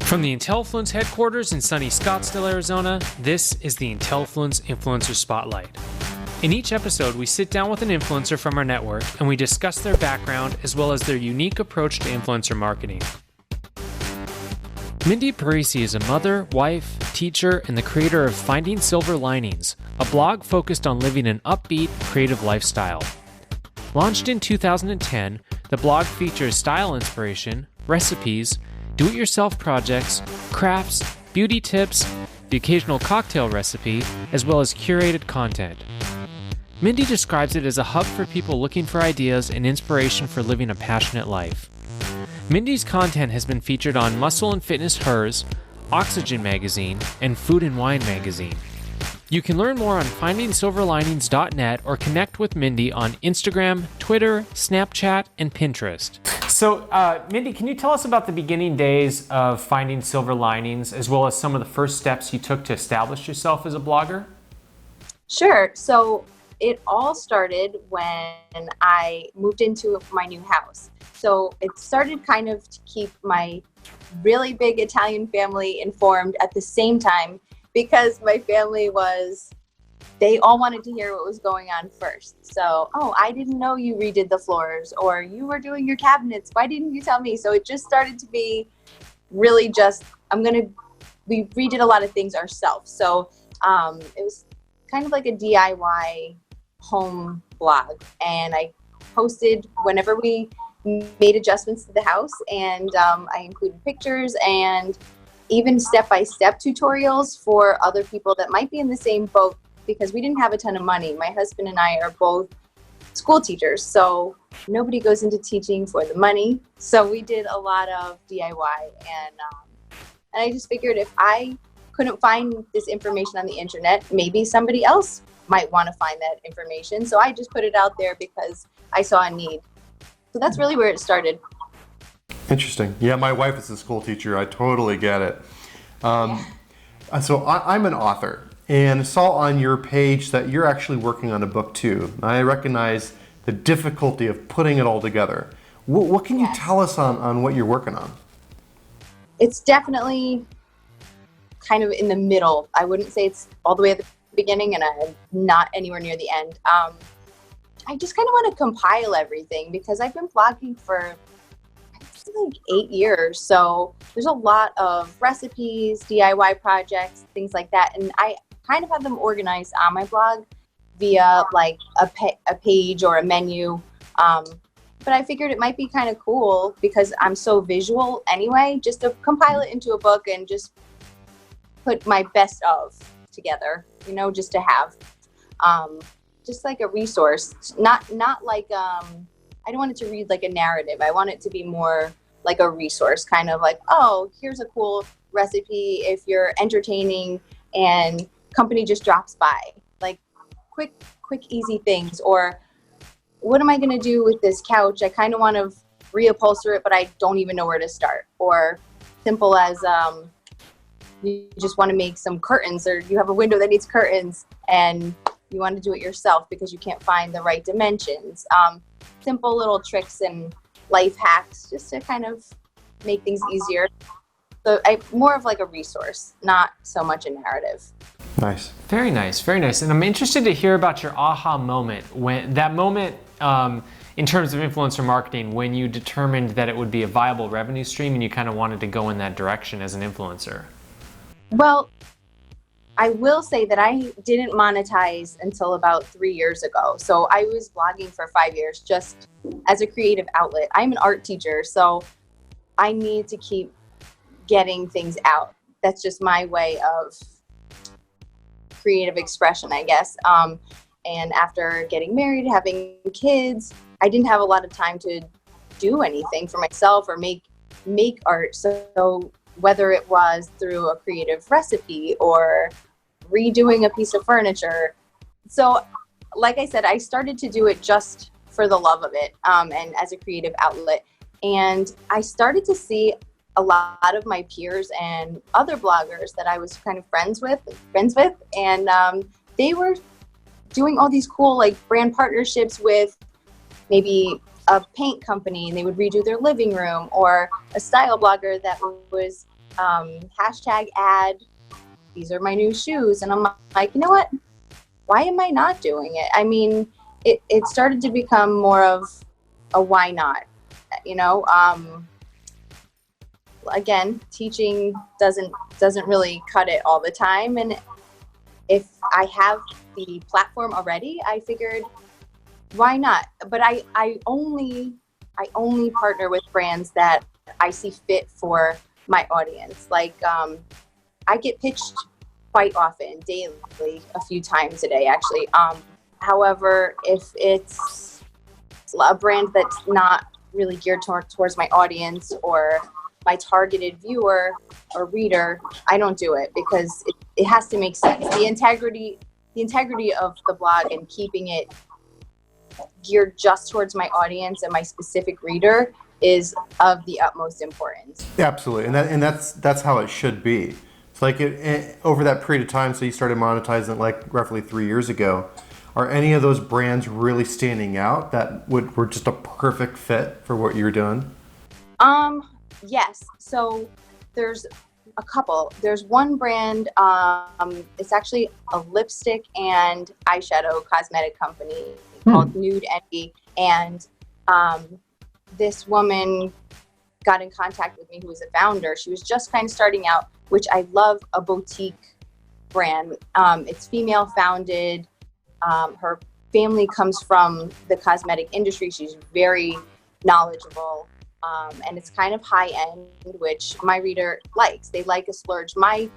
From the Intellifluence headquarters in sunny Scottsdale, Arizona, this is the Intellifluence Influencer Spotlight. In each episode, we sit down with an influencer from our network and we discuss their background as well as their unique approach to influencer marketing. Mindy Parisi is a mother, wife, teacher, and the creator of Finding Silver Linings, a blog focused on living an upbeat, creative lifestyle. Launched in 2010, the blog features style inspiration, recipes, do-it-yourself projects, crafts, beauty tips, the occasional cocktail recipe, as well as curated content. Mindy describes it as a hub for people looking for ideas and inspiration for living a passionate life. Mindy's content has been featured on Muscle and Fitness Hers, Oxygen Magazine, and Food and Wine Magazine. You can learn more on findingsilverlinings.net or connect with Mindy on Instagram, Twitter, Snapchat, and Pinterest. So, Mindy, can you tell us about the beginning days of Finding Silver Linings, as well as some of the first steps you took to establish yourself as a blogger? Sure. So it all started when I moved into my new house. So it started kind of to keep my really big Italian family informed at the same time, because my family they all wanted to hear what was going on first. So, oh, I didn't know you redid the floors, or you were doing your cabinets. Why didn't you tell me? So it just started to be really just, we redid a lot of things ourselves. So it was kind of like a DIY home blog. And I posted whenever we made adjustments to the house, and I included pictures and even step-by-step tutorials for other people that might be in the same boat, because we didn't have a ton of money. My husband and I are both school teachers, so nobody goes into teaching for the money. So we did a lot of DIY, and I just figured if I couldn't find this information on the internet, maybe somebody else might want to find that information. So I just put it out there because I saw a need. So that's really where it started. Interesting. Yeah, my wife is a school teacher. I totally get it. So I'm an author, and saw on your page that you're actually working on a book too. I recognize the difficulty of putting it all together. What can you tell us on what you're working on? It's definitely kind of in the middle. I wouldn't say it's all the way at the beginning, and I'm not anywhere near the end. I just kind of want to compile everything, because I've been blogging for like 8 years. So there's a lot of recipes, DIY projects, things like that. And I kind of have them organized on my blog via like a page or a menu. But I figured it might be kind of cool, because I'm so visual anyway, just to compile it into a book and just put my best of together, just to have, just like a resource, not like, I don't want it to read like a narrative. I want it to be more like a resource, kind of like, oh, here's a cool recipe if you're entertaining and company just drops by. Like quick, easy things. Or what am I going to do with this couch? I kind of want to reupholster it, but I don't even know where to start. Or simple as you just want to make some curtains, or you have a window that needs curtains and you want to do it yourself because you can't find the right dimensions. Simple little tricks and life hacks just to kind of make things easier. So more of like a resource, not so much a narrative. Nice. Very nice, very nice. And I'm interested to hear about your aha moment, when that moment in terms of influencer marketing, when you determined that it would be a viable revenue stream and you kind of wanted to go in that direction as an influencer. Well, I will say that I didn't monetize until about 3 years ago. So I was blogging for 5 years just as a creative outlet. I'm an art teacher, so I need to keep getting things out. That's just my way of creative expression, I guess. And after getting married, having kids, I didn't have a lot of time to do anything for myself or make art. So whether it was through a creative recipe or redoing a piece of furniture. So like I said, I started to do it just for the love of it, and as a creative outlet. And I started to see a lot of my peers and other bloggers that I was kind of friends with, and they were doing all these cool like brand partnerships with maybe a paint company, and they would redo their living room, or a style blogger that was hashtag ad, these are my new shoes. And I'm like, you know what? Why am I not doing it? I mean, it started to become more of a why not, you know? Again, teaching doesn't really cut it all the time. And if I have the platform already, I figured, why not? But I only partner with brands that I see fit for my audience. Like, I get pitched quite often, daily, a few times a day, actually. However, if it's a brand that's not really geared towards my audience or my targeted viewer or reader, I don't do it, because it has to make sense. The integrity of the blog and keeping it geared just towards my audience and my specific reader is of the utmost importance. Absolutely, and that's how it should be. It's like over that period of time, so you started monetizing like roughly 3 years ago. Are any of those brands really standing out that were just a perfect fit for what you're doing? Yes. So there's a couple. There's one brand, it's actually a lipstick and eyeshadow cosmetic company called Nude Envy. And this woman got in contact with me, who was a founder. She was just kind of starting out, which I love a boutique brand. It's female founded. Her family comes from the cosmetic industry. She's very knowledgeable. And it's kind of high end, which my reader likes. They like a splurge. I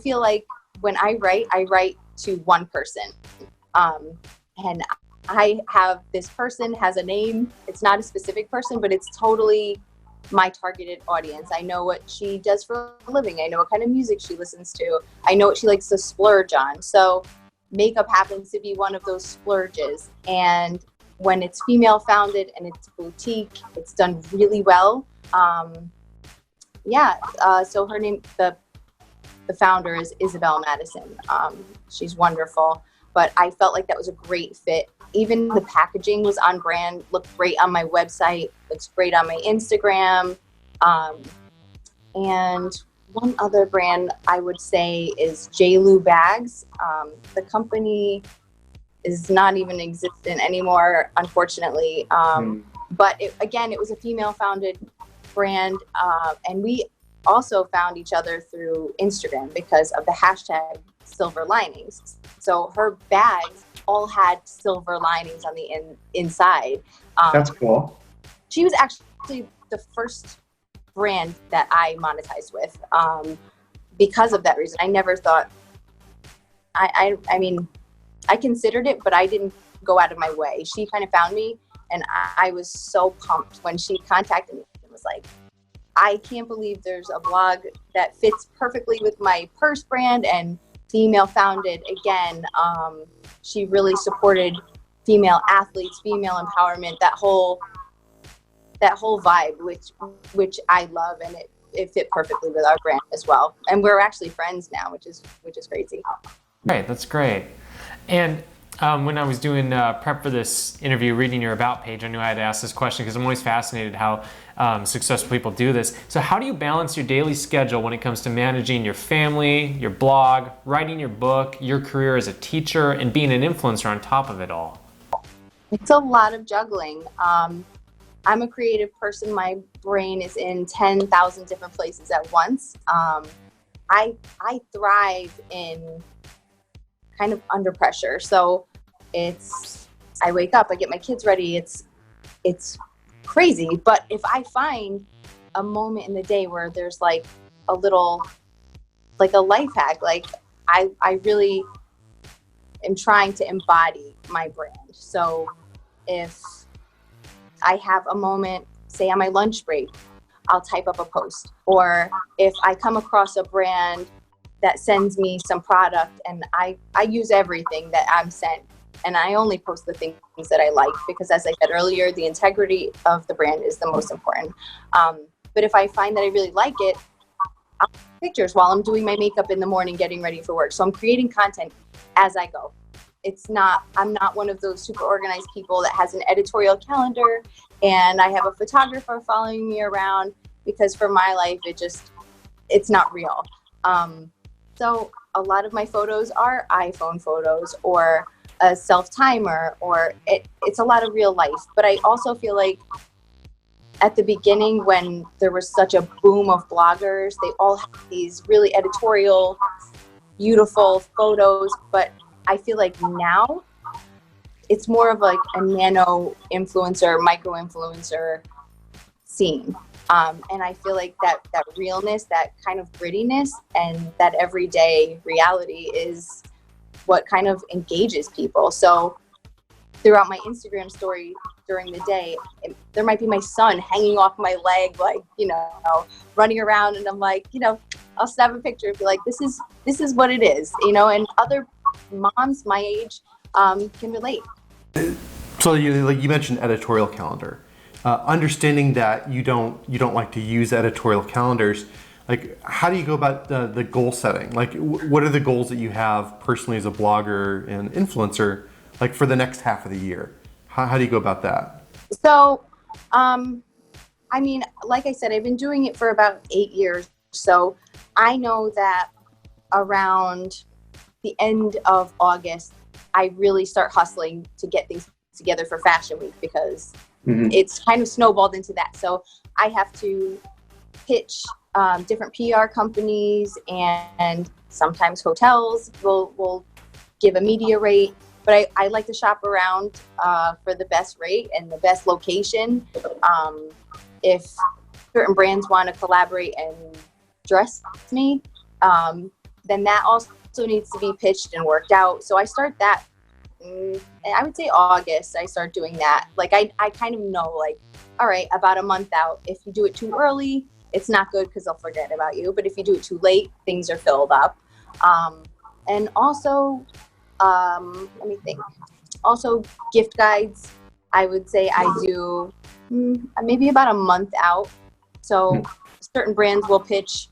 feel like when I write to one person. And I have, this person has a name. It's not a specific person, but it's totally my targeted audience. I know what she does for a living. I know what kind of music she listens to. I know what she likes to splurge on. So makeup happens to be one of those splurges. And when it's female founded and it's boutique, it's done really well. So her name, the founder, is Isabel Madison. She's wonderful, but I felt like that was a great fit. Even the packaging was on brand, looked great on my website, looks great on my Instagram. And one other brand I would say is JLou Bags. The company is not even existent anymore, unfortunately. But it was a female-founded brand, and we also found each other through Instagram because of the hashtag silver linings. So her bags all had silver linings on the inside. That's cool. She was actually the first brand that I monetized with because of that reason. I never thought, I mean, I considered it, but I didn't go out of my way. She kind of found me, and I was so pumped when she contacted me and was like, I can't believe there's a blog that fits perfectly with my purse brand and female founded. Again, she really supported female athletes, female empowerment, that whole vibe, which I love, and it fit perfectly with our brand as well. And we're actually friends now, which is crazy. Right, that's great. And when I was doing prep for this interview, reading your About page, I knew I had to ask this question because I'm always fascinated how successful people do this. So how do you balance your daily schedule when it comes to managing your family, your blog, writing your book, your career as a teacher, and being an influencer on top of it all? It's a lot of juggling. I'm a creative person. My brain is in 10,000 different places at once. I thrive in kind of under pressure. So I wake up, I get my kids ready. It's crazy. But if I find a moment in the day where there's like a little, like a life hack, like I really am trying to embody my brand. So if I have a moment, say on my lunch break, I'll type up a post. Or if I come across a brand that sends me some product, and I use everything that I'm sent, and I only post the things that I like, because as I said earlier, the integrity of the brand is the most important. But if I find that I really like it, I'll take pictures while I'm doing my makeup in the morning, getting ready for work. So I'm creating content as I go. I'm not one of those super organized people that has an editorial calendar and I have a photographer following me around, because for my life, it's not real. So a lot of my photos are iPhone photos or a self-timer, or it's a lot of real life. But I also feel like at the beginning, when there was such a boom of bloggers, they all had these really editorial, beautiful photos. But I feel like now it's more of like a nano influencer, micro influencer scene. And I feel like that realness, that kind of grittiness, and that everyday reality is what kind of engages people. So throughout my Instagram story during the day, there might be my son hanging off my leg, like, running around, and I'm like, I'll snap a picture and be like, this is what it is, and other moms my age can relate. So you mentioned editorial calendar. Understanding that you don't like to use editorial calendars, like how do you go about the goal setting? Like what are the goals that you have personally as a blogger and influencer, like for the next half of the year? How do you go about that? So, like I said, I've been doing it for about 8 years. So I know that around the end of August, I really start hustling to get things together for Fashion Week, because it's kind of snowballed into that. So I have to pitch different PR companies, and sometimes hotels will give a media rate. But I like to shop around for the best rate and the best location. If certain brands want to collaborate and dress me, then that also needs to be pitched and worked out. So I start that. And I would say August, I start doing that. Like I kind of know, like, all right, about a month out. If you do it too early, it's not good because they'll forget about you. But if you do it too late, things are filled up. And also, let me think. Also, gift guides, I would say I do maybe about a month out. So certain brands will pitch,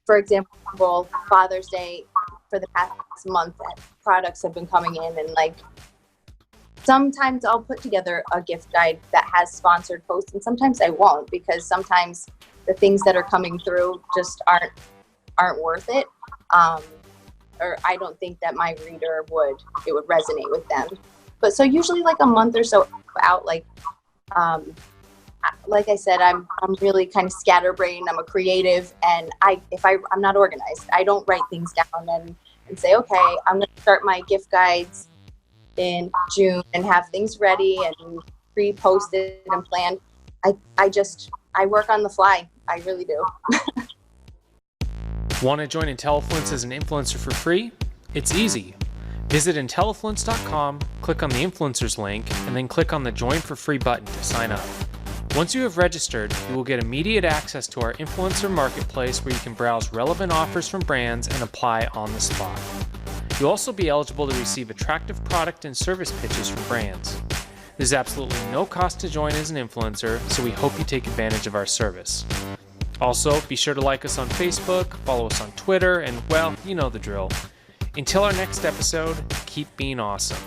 for example, Father's Day. For the past month, products have been coming in, and like sometimes I'll put together a gift guide that has sponsored posts, and sometimes I won't, because sometimes the things that are coming through just aren't worth it, or I don't think that my reader would resonate with them. But so usually like a month or so out, like I said, I'm really kind of scatterbrained. I'm a creative, and I'm not organized. I don't write things down and say, okay, I'm going to start my gift guides in June and have things ready and pre-posted and planned. I work on the fly. I really do. Want to join Intellifluence as an influencer for free? It's easy. Visit Intellifluence.com, click on the influencers link, and then click on the Join for Free button to sign up. Once you have registered, you will get immediate access to our influencer marketplace, where you can browse relevant offers from brands and apply on the spot. You'll also be eligible to receive attractive product and service pitches from brands. There's absolutely no cost to join as an influencer, so we hope you take advantage of our service. Also, be sure to like us on Facebook, follow us on Twitter, and well, you know the drill. Until our next episode, keep being awesome.